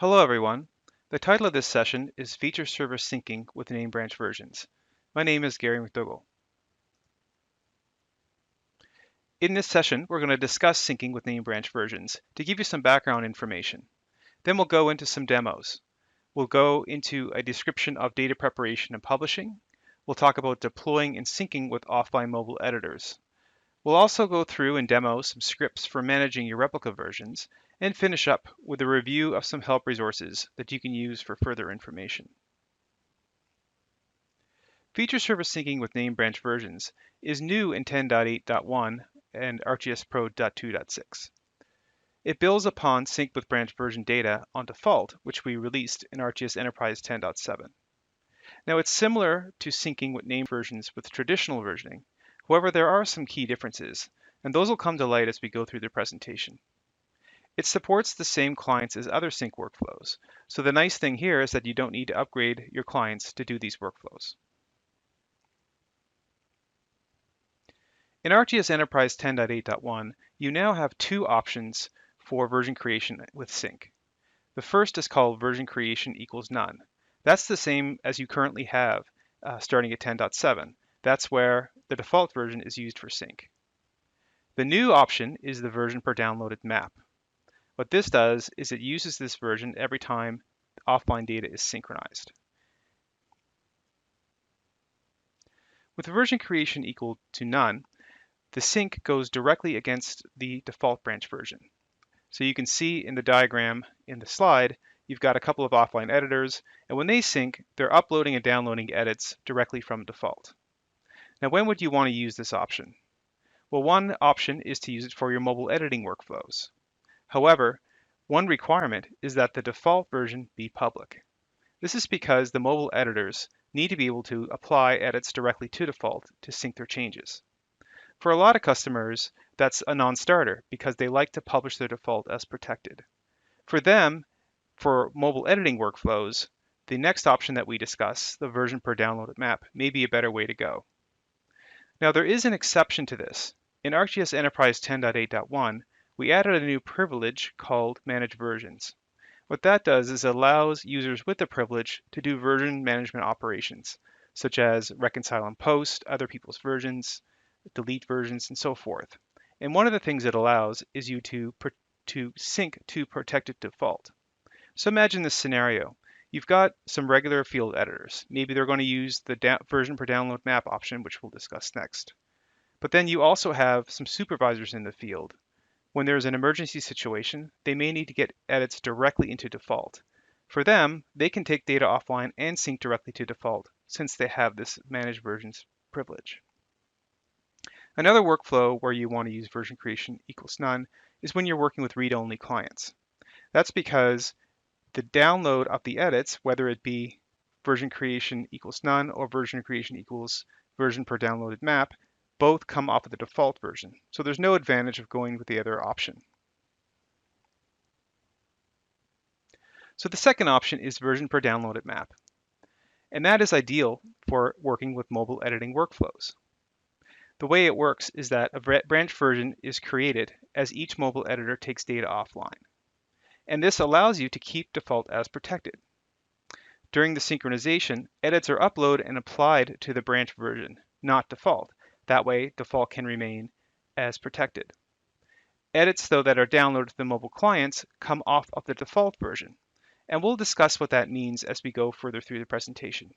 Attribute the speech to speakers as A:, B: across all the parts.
A: Hello everyone. The title of this session is Feature Server Syncing with Name Branch Versions. My name is Gary McDougall. In this session, we're going to discuss syncing with name branch versions to give you some background information. Then we'll go into some demos. We'll go into a description of data preparation and publishing. We'll talk about deploying and syncing with offline mobile editors. We'll also go through and demo some scripts for managing your replica versions and finish up with a review of some help resources that you can use for further information. Feature server syncing with name branch versions is new in 10.8.1 and ArcGIS Pro 2.6. It builds upon sync with branch version data on default, which we released in ArcGIS Enterprise 10.7. Now it's similar to syncing with name versions with traditional versioning. However, there are some key differences, and those will come to light as we go through the presentation. It supports the same clients as other sync workflows. So the nice thing here is that you don't need to upgrade your clients to do these workflows. In ArcGIS Enterprise 10.8.1, you now have two options for version creation with sync. The first is called version creation equals none. That's the same as you currently have starting at 10.7. That's where the default version is used for sync. The new option is the version per downloaded map. What this does is it uses this version every time offline data is synchronized. With version creation equal to none, the sync goes directly against the default branch version. So you can see in the diagram in the slide, you've got a couple of offline editors, and when they sync, they're uploading and downloading edits directly from default. Now, when would you want to use this option? Well, one option is to use it for your mobile editing workflows. However, one requirement is that the default version be public. This is because the mobile editors need to be able to apply edits directly to default to sync their changes. For a lot of customers, that's a non-starter because they like to publish their default as protected. For them, for mobile editing workflows, the next option that we discuss, the version per downloaded map, may be a better way to go. Now, there is an exception to this. In ArcGIS Enterprise 10.8.1, we added a new privilege called Manage Versions. What that does is it allows users with the privilege to do version management operations, such as reconcile and post other people's versions, delete versions, and so forth. And one of the things it allows is you to sync to protected default. So imagine this scenario. You've got some regular field editors. Maybe they're going to use the version per download map option, which we'll discuss next. But then you also have some supervisors in the field. When there's an emergency situation, they may need to get edits directly into default. For them, they can take data offline and sync directly to default since they have this manage versions privilege. Another workflow where you want to use version creation equals none is when you're working with read-only clients. That's because the download of the edits, whether it be version creation equals none or version creation equals version per downloaded map, both come off of the default version. So there's no advantage of going with the other option. So the second option is version per downloaded map. And that is ideal for working with mobile editing workflows. The way it works is that a branch version is created as each mobile editor takes data offline. And this allows you to keep default as protected. During the synchronization, edits are uploaded and applied to the branch version, not default. That way, default can remain as protected. Edits, though, that are downloaded to the mobile clients come off of the default version. And we'll discuss what that means as we go further through the presentation.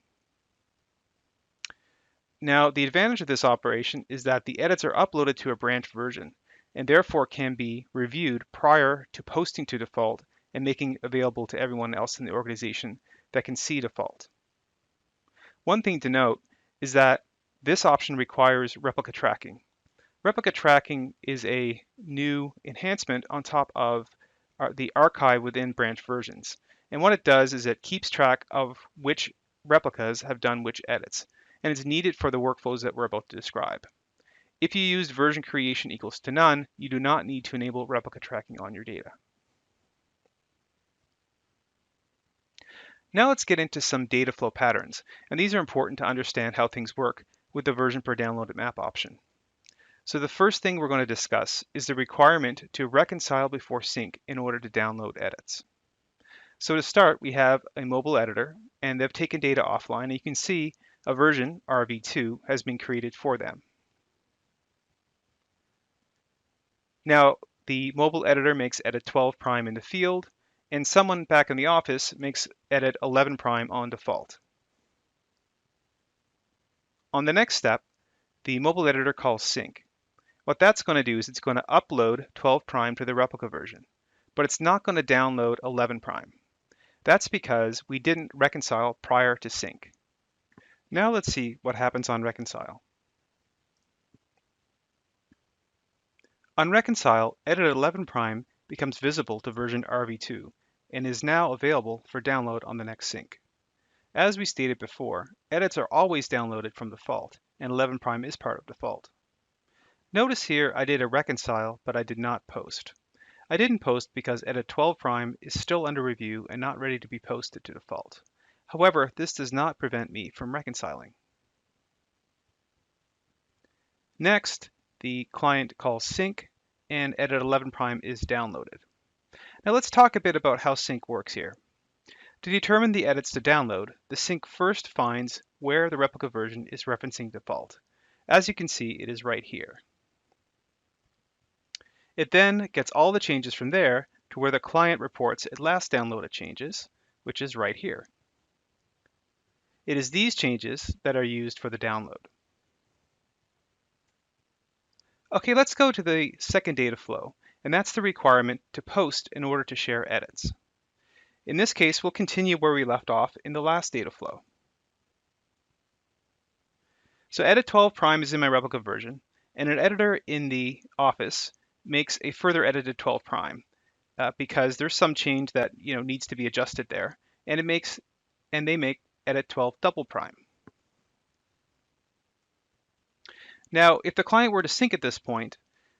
A: Now, the advantage of this operation is that the edits are uploaded to a branch version and therefore can be reviewed prior to posting to default and making available to everyone else in the organization that can see default. One thing to note is that this option requires replica tracking. Replica tracking is a new enhancement on top of the archive within branch versions. And what it does is it keeps track of which replicas have done which edits, and it's needed for the workflows that we're about to describe. If you used version creation equals to none, you do not need to enable replica tracking on your data. Now let's get into some data flow patterns, and these are important to understand how things work with the version per downloaded map option. So the first thing we're going to discuss is the requirement to reconcile before sync in order to download edits. So to start, we have a mobile editor, and they've taken data offline, and you can see a version, RV2, has been created for them. Now, the mobile editor makes edit 12 prime in the field, and someone back in the office makes edit 11 prime on default. On the next step, the mobile editor calls sync. What that's going to do is it's going to upload 12 prime to the replica version, but it's not going to download 11 prime. That's because we didn't reconcile prior to sync. Now let's see what happens on reconcile. On reconcile, edit 11 prime becomes visible to version RV2 and is now available for download on the next sync. As we stated before, edits are always downloaded from default, and 11 prime is part of default. Notice here I did a reconcile, but I did not post. I didn't post because edit 12 prime is still under review and not ready to be posted to default. However, this does not prevent me from reconciling. Next, the client calls sync and edit 11 prime is downloaded. Now let's talk a bit about how sync works here. To determine the edits to download, the sync first finds where the replica version is referencing default. As you can see, it is right here. It then gets all the changes from there to where the client reports it last downloaded changes, which is right here. It is these changes that are used for the download. Okay, let's go to the second data flow, and that's the requirement to post in order to share edits. In this case, we'll continue where we left off in the last data flow. So edit 12 prime is in my replica version, and an editor in the office makes a further edited 12 prime because there's some change that needs to be adjusted there, and they make edit 12 double prime. Now, if the client were to sync at this point,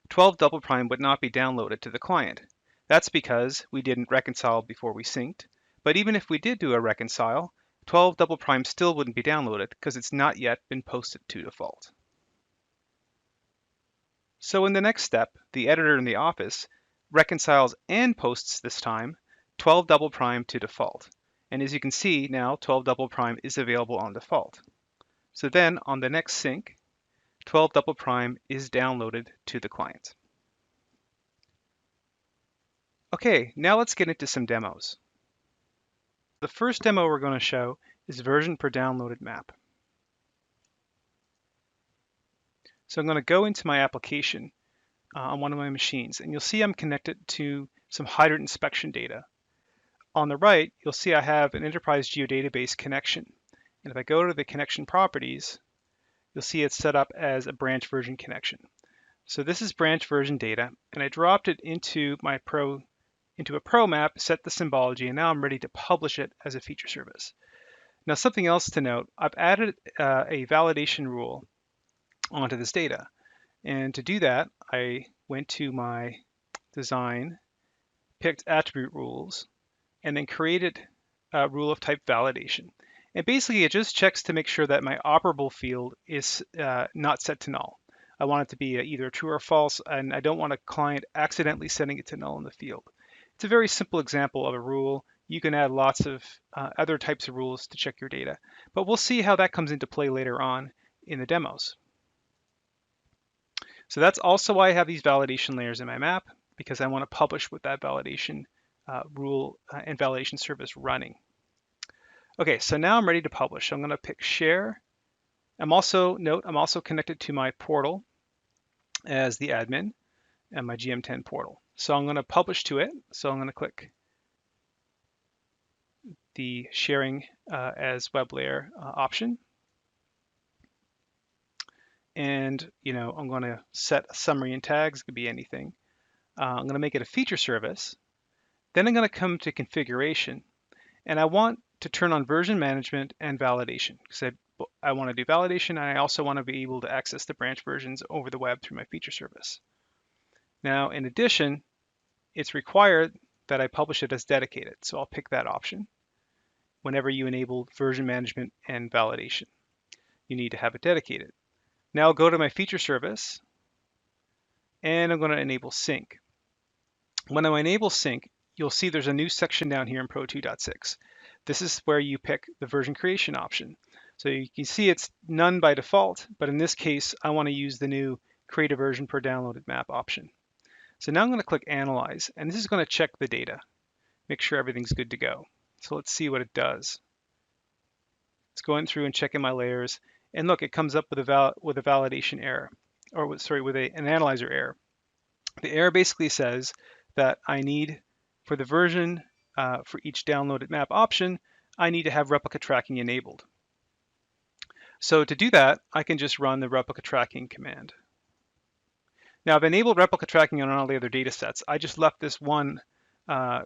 A: 12 double prime would not be downloaded to the client. That's because we didn't reconcile before we synced. But even if we did do a reconcile, 12 double prime still wouldn't be downloaded because it's not yet been posted to default. So in the next step, the editor in the office reconciles and posts this time 12 double prime to default. And as you can see now, 12 double prime is available on default. So then on the next sync, 12 double prime is downloaded to the client. Okay, now let's get into some demos. The first demo we're going to show is version per downloaded map. So I'm going to go into my application on one of my machines, and you'll see I'm connected to some hydrant inspection data. On the right, you'll see I have an enterprise geodatabase connection. And if I go to the connection properties, you'll see it's set up as a branch version connection. So this is branch version data, and I dropped it into a pro map, set the symbology, and now I'm ready to publish it as a feature service. Now something else to note, I've added a validation rule onto this data. And to do that, I went to my design, picked attribute rules, and then created a rule of type validation. And basically it just checks to make sure that my operable field is not set to null. I want it to be either true or false, and I don't want a client accidentally setting it to null in the field. It's a very simple example of a rule. You can add lots of other types of rules to check your data, but we'll see how that comes into play later on in the demos. So that's also why I have these validation layers in my map, because I want to publish with that validation rule and validation service running. Okay, so now I'm ready to publish. So I'm going to pick share. I'm also connected to my portal as the admin and my GM10 portal. So I'm going to publish to it. So I'm going to click the sharing as web layer option. And I'm going to set a summary and tags. It could be anything. I'm going to make it a feature service. Then I'm going to come to configuration, and I want to turn on version management and validation because I want to do validation, and I also want to be able to access the branch versions over the web through my feature service. Now, in addition, it's required that I publish it as dedicated, so I'll pick that option. Whenever you enable version management and validation, you need to have it dedicated. Now I'll go to my feature service, and I'm going to enable sync. When I enable sync, you'll see there's a new section down here in Pro 2.6. This is where you pick the version creation option. So you can see it's none by default, but in this case, I want to use the new create a version per downloaded map option. So now I'm going to click Analyze, and this is going to check the data, make sure everything's good to go. So let's see what it does. It's going through and checking my layers, and look, it comes up with a validation error, or with an analyzer error. The error basically says that I need, for the version for each downloaded map option, I need to have replica tracking enabled. So to do that, I can just run the replica tracking command. Now I've enabled replica tracking on all the other data sets. I just left this one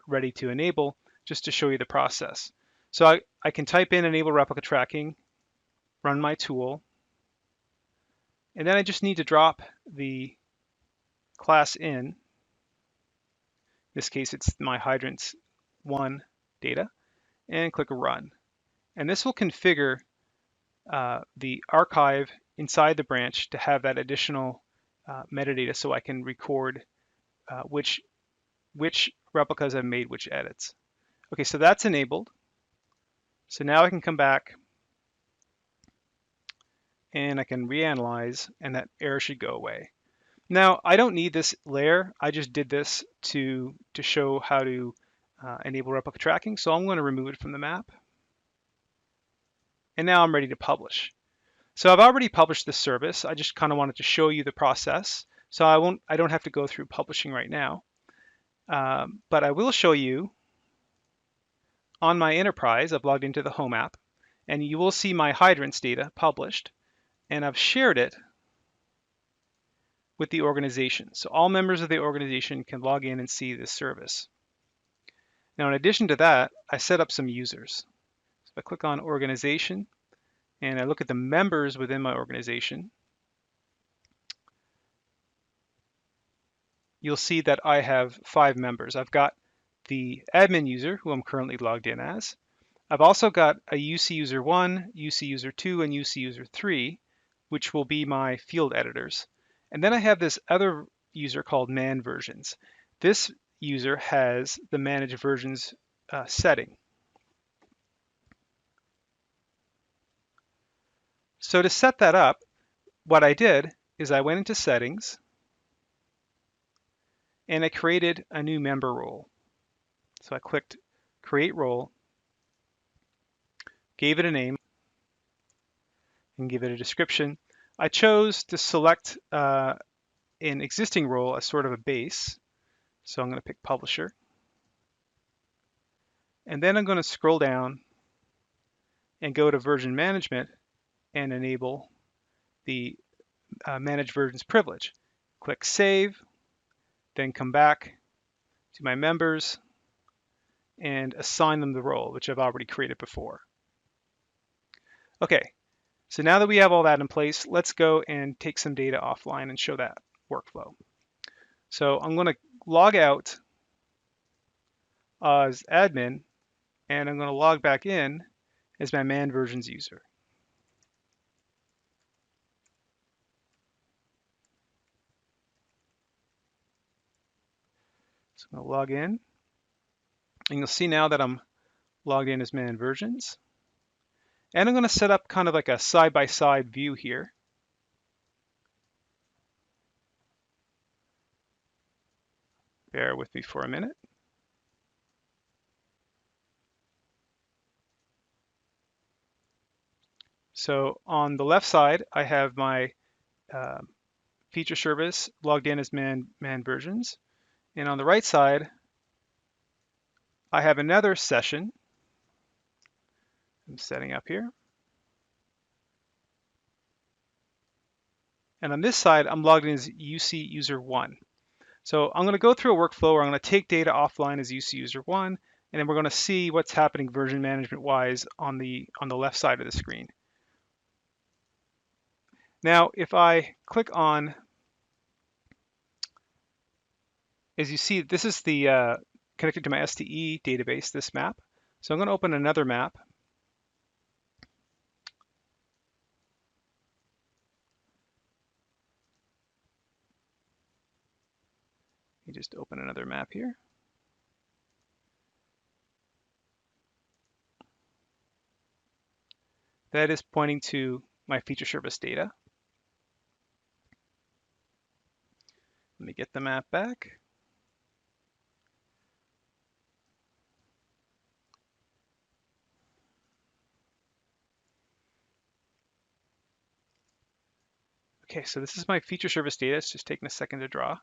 A: ready to enable just to show you the process. So I can type in enable replica tracking, run my tool, and then I just need to drop the class in. In this case, it's my hydrants 1 data, and click run. And this will configure the archive inside the branch to have that additional metadata so I can record which replicas have made which edits. Okay, so that's enabled. So now I can come back and I can reanalyze, and that error should go away. Now, I don't need this layer. I just did this to show how to enable replica tracking. So I'm going to remove it from the map. And now I'm ready to publish. So I've already published this service. I just kind of wanted to show you the process. So I don't have to go through publishing right now. But I will show you on my enterprise. I've logged into the home app, and you will see my hydrants data published, and I've shared it with the organization. So all members of the organization can log in and see this service. Now, in addition to that, I set up some users. So if I click on organization and I look at the members within my organization, you'll see that I have 5 members. I've got the admin user, who I'm currently logged in as. I've also got a UC user 1, UC user 2, and UC user 3, which will be my field editors. And then I have this other user called man versions. This user has the manage versions setting. So to set that up, what I did is I went into settings and I created a new member role. So I clicked create role, gave it a name, and give it a description. I chose to select an existing role as sort of a base. So I'm going to pick publisher. And then I'm going to scroll down and go to version management and enable the manage versions privilege. Click save, then come back to my members and assign them the role, which I've already created before. Okay, so now that we have all that in place, let's go and take some data offline and show that workflow. So I'm going to log out as admin, and I'm going to log back in as my man versions user. So I'm going to log in, and you'll see now that I'm logged in as man versions. And I'm going to set up kind of like a side-by-side view here. Bear with me for a minute. So on the left side, I have my feature service logged in as man versions. And on the right side, I have another session I'm setting up here. And on this side, I'm logged in as UC user 1. So I'm going to go through a workflow where I'm going to take data offline as UC user 1, and then we're going to see what's happening version management wise on the left side of the screen. Now, if I click on, as you see, this is the connected to my STE database, this map. So I'm going to open another map. Let me just open another map here. That is pointing to my feature service data. Let me get the map back. Okay, so this is my feature service data. It's just taking a second to draw.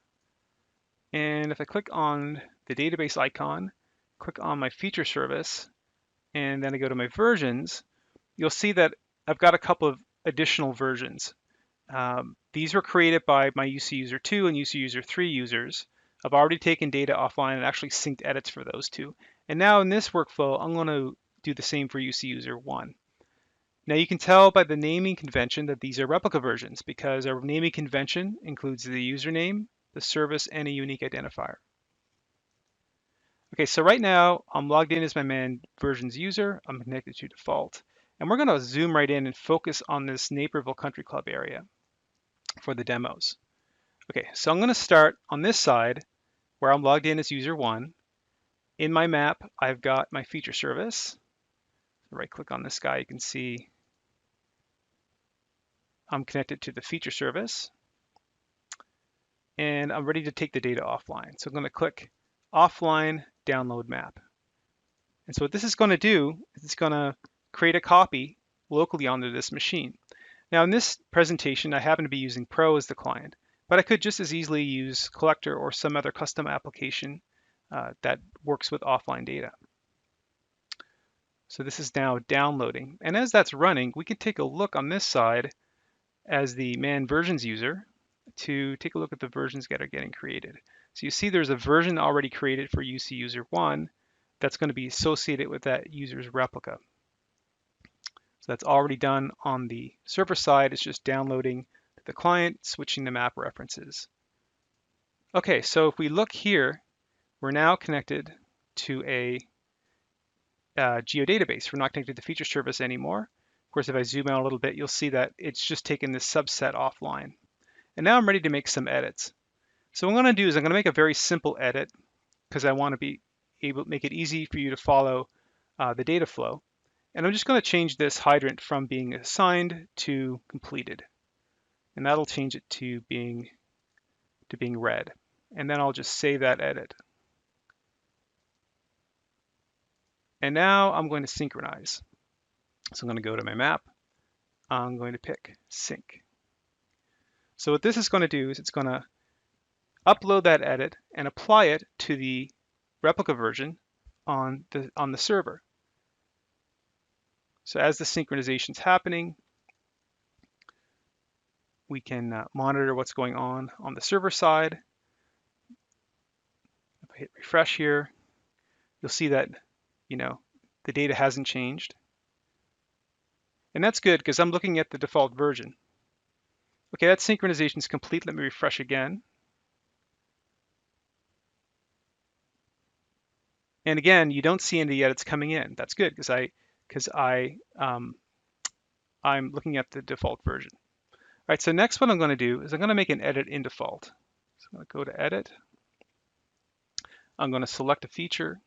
A: And if I click on the database icon, click on my feature service, and then I go to my versions, you'll see that I've got a couple of additional versions. These were created by my UC User 2 and UC User 3 users. I've already taken data offline and actually synced edits for those two. And now in this workflow, I'm going to do the same for UC User 1. Now you can tell by the naming convention that these are replica versions because our naming convention includes the username, the service, and a unique identifier. Okay, so right now I'm logged in as my man versions user. I'm connected to default. And we're going to zoom right in and focus on this Naperville Country Club area for the demos. Okay, so I'm going to start on this side where I'm logged in as user 1. In my map, I've got my feature service. Right click on this guy, you can see I'm connected to the feature service. And I'm ready to take the data offline. So I'm going to click offline download map. And so what this is going to do is it's going to create a copy locally onto this machine. Now in this presentation, I happen to be using Pro as the client, but I could just as easily use Collector or some other custom application that works with offline data. So this is now downloading. And as that's running, we can take a look on this side as the man versions user to take a look at the versions that are getting created. So you see there's a version already created for UC User 1 that's going to be associated with that user's replica. So that's already done on the server side. It's just downloading to the client, switching the map references. Okay, so if we look here, we're now connected to a geodatabase. We're not connected to the feature service anymore. Of course, if I zoom out a little bit, you'll see that it's just taken this subset offline. And now I'm ready to make some edits. So what I'm going to do is I'm going to make a very simple edit because I want to be able to make it easy for you to follow the data flow. And I'm just going to change this hydrant from being assigned to completed. And that'll change it to being red. And then I'll just save that edit. And now I'm going to synchronize. So I'm going to go to my map. I'm going to pick sync. So what this is going to do is it's going to upload that edit and apply it to the replica version on the server. So as the synchronization is happening, we can monitor what's going on the server side. If I hit refresh here, you'll see that the data hasn't changed. And that's good because I'm looking at the default version. Okay, that synchronization is complete. Let me refresh again. And again, you don't see any edits coming in. That's good because I'm looking at the default version. All right, so next what I'm going to do is I'm going to make an edit in default. So I'm going to go to edit. I'm going to select a feature.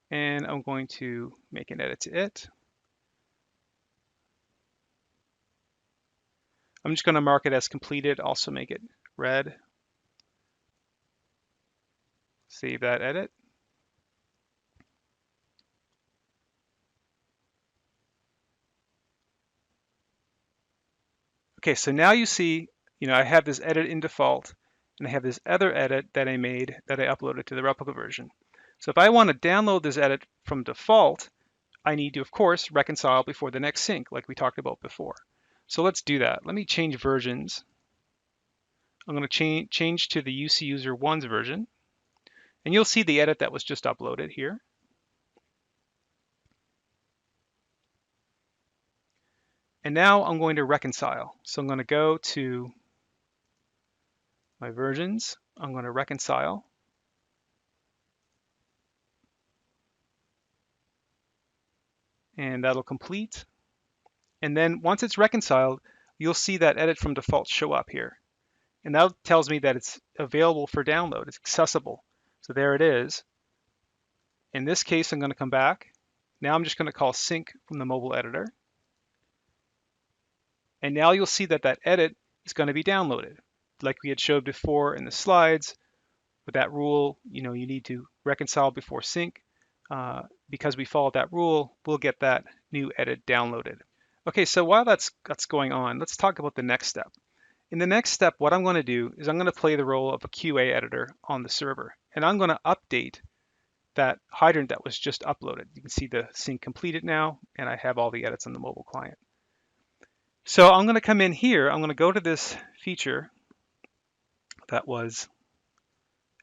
A: And I'm going to make an edit to it. I'm just going to mark it as completed, also make it red. Save that edit. Okay, so now you see, I have this edit in default, and I have this other edit that I made that I uploaded to the replica version. So if I want to download this edit from default, I need to, of course, reconcile before the next sync, like we talked about before. So let's do that. Let me change versions. I'm going to change to the UC User 1's version. And you'll see the edit that was just uploaded here. And now I'm going to reconcile. So I'm going to go to my versions. I'm going to reconcile. And that'll complete. And then once it's reconciled, you'll see that edit from default show up here. And that tells me that it's available for download. It's accessible. So there it is. In this case, I'm going to come back. Now I'm just going to call sync from the mobile editor. And now you'll see that that edit is going to be downloaded. Like we had showed before in the slides, with that rule, you need to reconcile before sync. Because we followed that rule, we'll get that new edit downloaded. Okay, so while that's going on, let's talk about the next step. In the next step, what I'm going to do is I'm going to play the role of a QA editor on the server, and I'm going to update that hydrant that was just uploaded. You can see the sync completed now, and I have all the edits on the mobile client. So I'm going to come in here, I'm going to go to this feature that was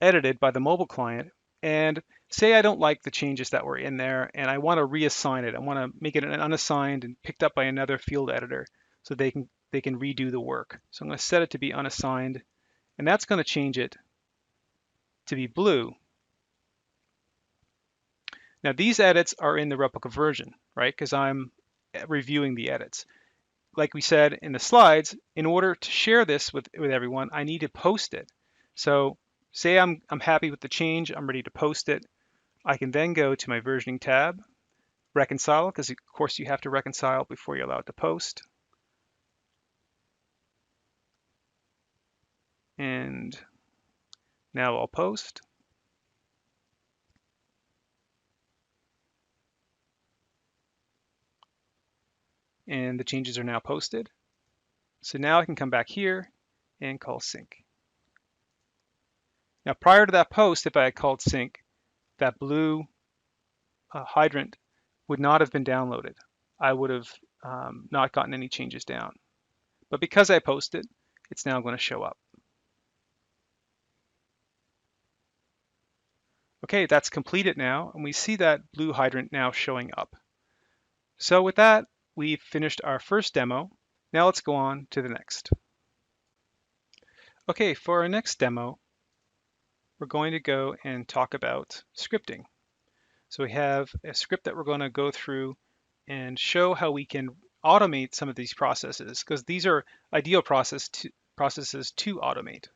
A: edited by the mobile client, and say I don't like the changes that were in there, and I want to reassign it. I want to make it an unassigned and picked up by another field editor so they can redo the work. So I'm going to set it to be unassigned, and that's going to change it to be blue. Now these edits are in the replica version, right? Because I'm reviewing the edits. Like we said in the slides, in order to share this with everyone, I need to post it. So say I'm happy with the change, I'm ready to post it. I can then go to my versioning tab, reconcile, because of course you have to reconcile before you're allowed to post. And now I'll post. And the changes are now posted. So now I can come back here and call sync. Now prior to that post, if I had called sync, that blue hydrant would not have been downloaded. I would have not gotten any changes down. But because I posted, it's now going to show up. Okay, that's completed now, and we see that blue hydrant now showing up. So with that, we've finished our first demo. Now let's go on to the next. Okay, for our next demo, we're going to go and talk about scripting. So we have a script that we're going to go through and show how we can automate some of these processes, because these are ideal processes to automate.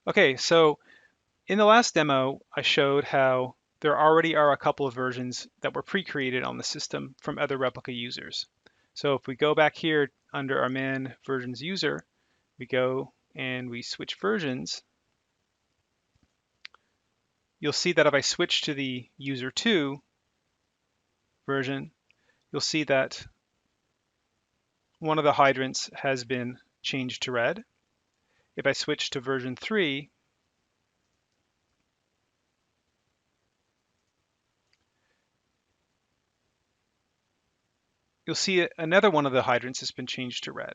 A: Okay, so in the last demo, I showed how there already are a couple of versions that were pre-created on the system from other replica users. So if we go back here under our man versions user, we go and we switch versions, you'll see that if I switch to the user 2 version, you'll see that one of the hydrants has been changed to red. If I switch to version 3, you'll see another one of the hydrants has been changed to red.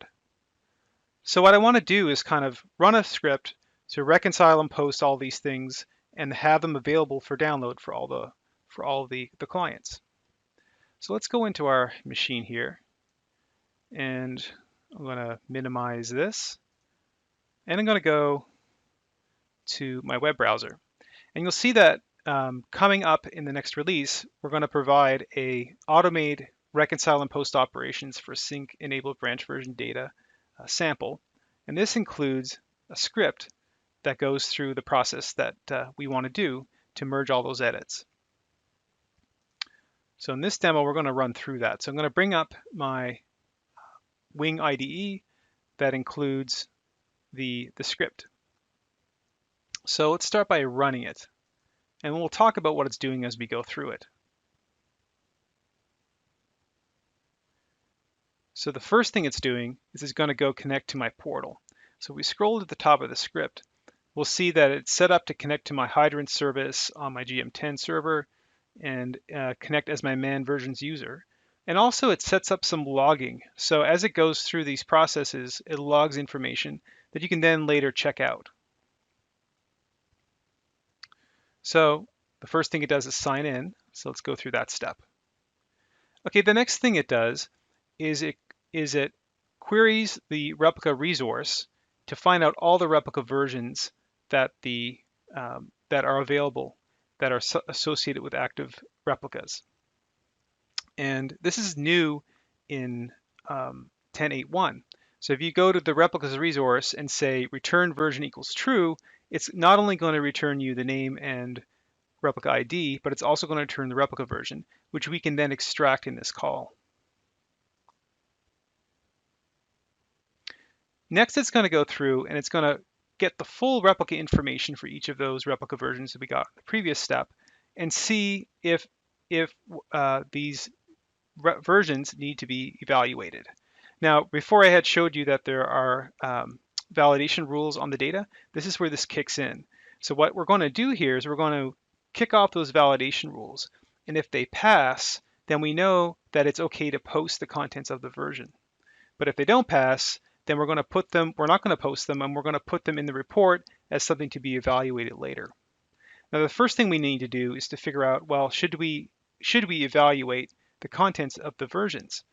A: So what I want to do is kind of run a script to reconcile and post all these things and have them available for download for all the clients. So let's go into our machine here, and I'm going to minimize this, and I'm going to go to my web browser. And you'll see that coming up in the next release, we're going to provide a automated reconcile and post operations for sync enabled branch version data sample. And this includes a script that goes through the process that we want to do to merge all those edits. So in this demo, we're going to run through that. So I'm going to bring up my Wing IDE that includes the script. So let's start by running it, and we'll talk about what it's doing as we go through it. So the first thing it's doing is it's going to go connect to my portal. So we scroll to the top of the script, we'll see that it's set up to connect to my hydrant service on my GM10 server and connect as my man versions user. And also it sets up some logging. So as it goes through these processes, it logs information that you can then later check out. So the first thing it does is sign in. So let's go through that step. Okay, the next thing it does is it queries the replica resource to find out all the replica versions that that are available that are associated with active replicas. And this is new in 10.8.1. So if you go to the replicas resource and say return version equals true, it's not only going to return you the name and replica ID, but it's also going to return the replica version, which we can then extract in this call. Next, it's going to go through and it's going to get the full replica information for each of those replica versions that we got in the previous step and see if these versions need to be evaluated. Now, before I had showed you that there are validation rules on the data, this is where this kicks in. So what we're going to do here is we're going to kick off those validation rules. And if they pass, then we know that it's okay to post the contents of the version. But if they don't pass, then we're not going to post them, and we're going to put them in the report as something to be evaluated later. Now, the first thing we need to do is to figure out, well, should we evaluate the contents of the versions?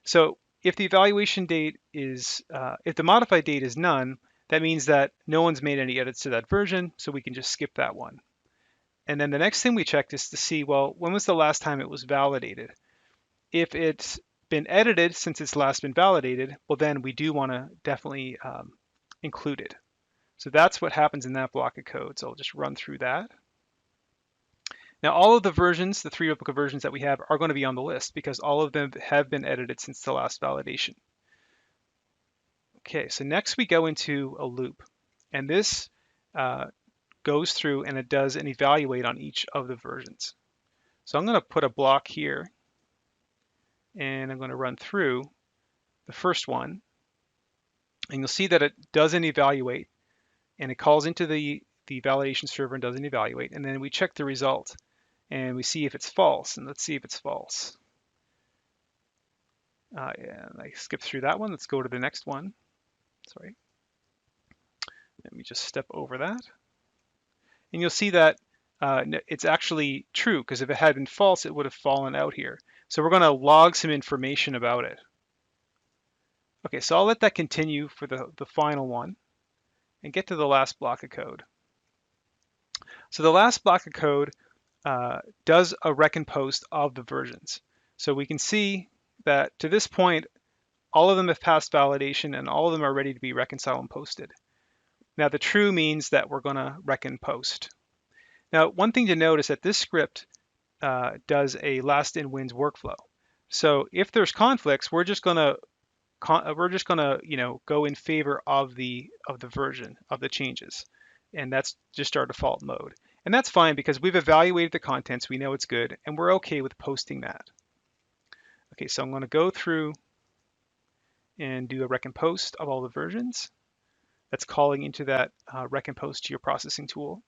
A: So if the evaluation date is, if the modified date is none, that means that no one's made any edits to that version, so we can just skip that one. And then the next thing we check is to see, well, when was the last time it was validated? If it's been edited since it's last been validated, well, then we do want to definitely include it. So that's what happens in that block of code. So I'll just run through that. Now, all of the versions, the 3 replica versions that we have, are going to be on the list because all of them have been edited since the last validation. Okay, so next we go into a loop. And this goes through and it does an evaluate on each of the versions. So I'm going to put a block here. And I'm going to run through the first one. And you'll see that it does an evaluate. And it calls into the validation server and does an evaluate. And then we check the result. And we see if it's false. And let's see if it's false. And I skipped through that one. Let's go to the next one. Sorry. Let me just step over that. And you'll see that it's actually true, because if it had been false, it would have fallen out here. So we're going to log some information about it. Okay, so I'll let that continue for the final one and get to the last block of code. So the last block of code does a reckon post of the versions. So we can see that to this point, all of them have passed validation and all of them are ready to be reconciled and posted. Now the true means that we're going to reckon post. Now, one thing to note is that this script does a last in wins workflow. So if there's conflicts, we're just gonna go in favor of the version of the changes, and that's just our default mode. And that's fine because we've evaluated the contents, we know it's good, and we're okay with posting that. Okay, so I'm going to go through and do a reckon post of all the versions. That's calling into that reckon post to your processing tool.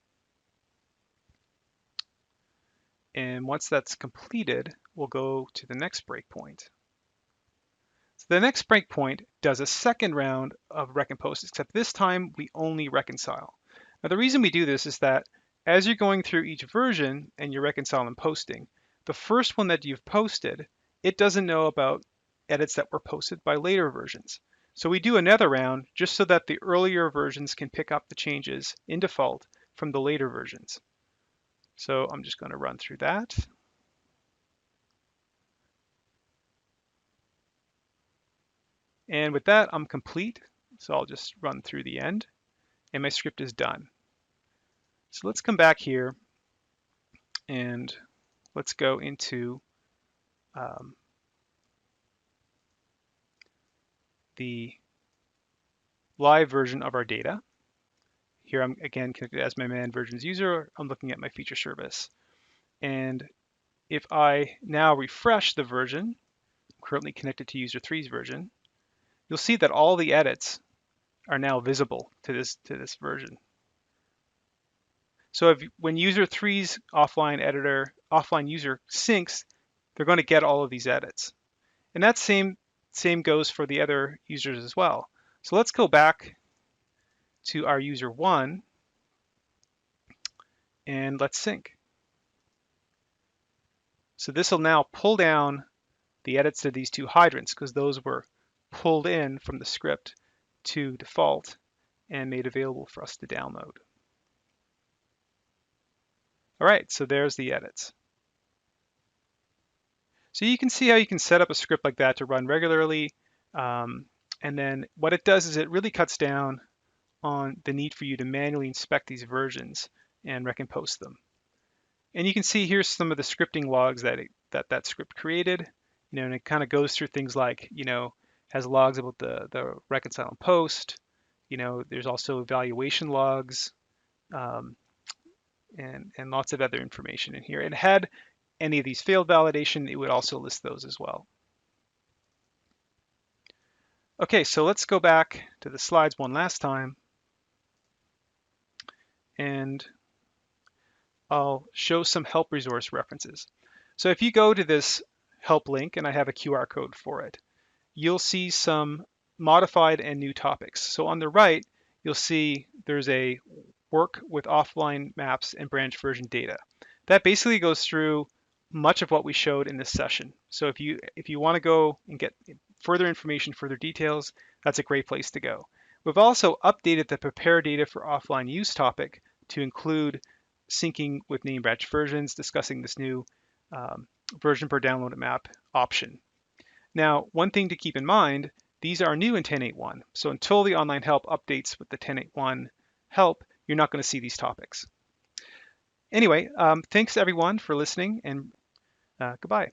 A: And once that's completed, we'll go to the next breakpoint. So the next breakpoint does a second round of reckon posts, except this time we only reconcile. Now the reason we do this is that as you're going through each version and you're reconciling and posting, the first one that you've posted, it doesn't know about edits that were posted by later versions. So we do another round just so that the earlier versions can pick up the changes in default from the later versions. So I'm just going to run through that. And with that, I'm complete. So I'll just run through the end and my script is done. So let's come back here and let's go into the live version of our data. Here I'm again connected as my man versions user. I'm looking at my feature service. And if I now refresh the version, I'm currently connected to user 3's version, you'll see that all the edits are now visible to this version. So when user 3's offline user syncs, they're going to get all of these edits. And that same goes for the other users as well. So let's go back to our user 1 and let's sync. So this will now pull down the edits to these 2 hydrants because those were pulled in from the script to default and made available for us to download. All right, so there's the edits. So you can see how you can set up a script like that to run regularly. And then what it does is it really cuts down on the need for you to manually inspect these versions and rec and post them. And you can see here's some of the scripting logs that script created. And it kind of goes through things like, has logs about the reconcile and post. There's also evaluation logs, um, and lots of other information in here. And had any of these failed validation, it would also list those as well. Okay, so let's go back to the slides one last time, and I'll show some help resource references. So if you go to this help link, and I have a QR code for it, you'll see some modified and new topics. So on the right, you'll see there's a work with offline maps and branch version data. That basically goes through much of what we showed in this session. So if you want to go and get further information, further details, that's a great place to go. We've also updated the prepare data for offline use topic to include syncing with name branch versions, discussing this new version per downloaded map option. Now, one thing to keep in mind, these are new in 10.8.1. So until the online help updates with the 10.8.1 help, you're not going to see these topics. Anyway, thanks everyone for listening, and goodbye.